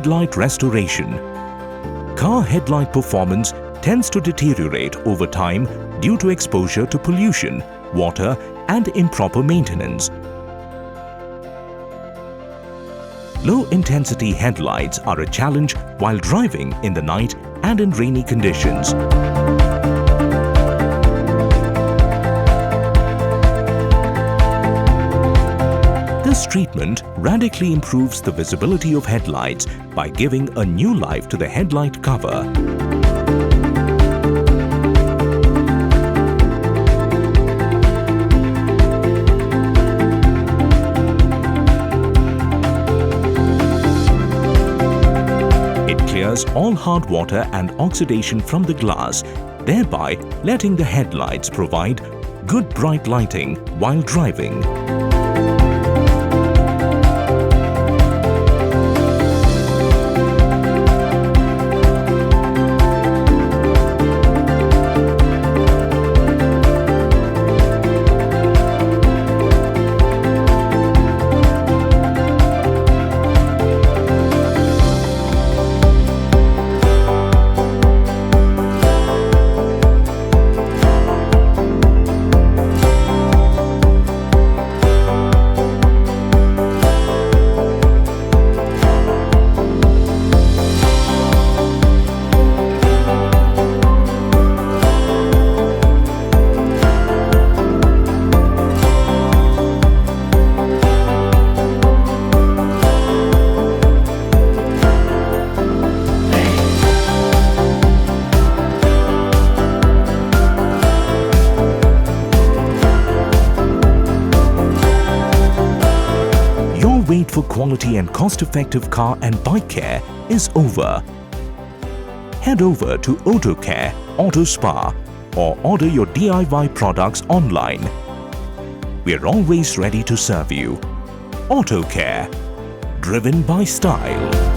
Headlight restoration. Car headlight performance tends to deteriorate over time due to exposure to pollution, water, and improper maintenance. Low-intensity headlights are a challenge while driving in the night and in rainy conditions. This treatment radically improves the visibility of headlights by giving a new life to the headlight cover. It clears all hard water and oxidation from the glass, thereby letting the headlights provide good bright lighting while driving. Wait for quality and cost-effective car and bike care is over. Head over to OTOCARE Auto Spa or order your DIY products online. We're always ready to serve you. OTOCARE, driven by style.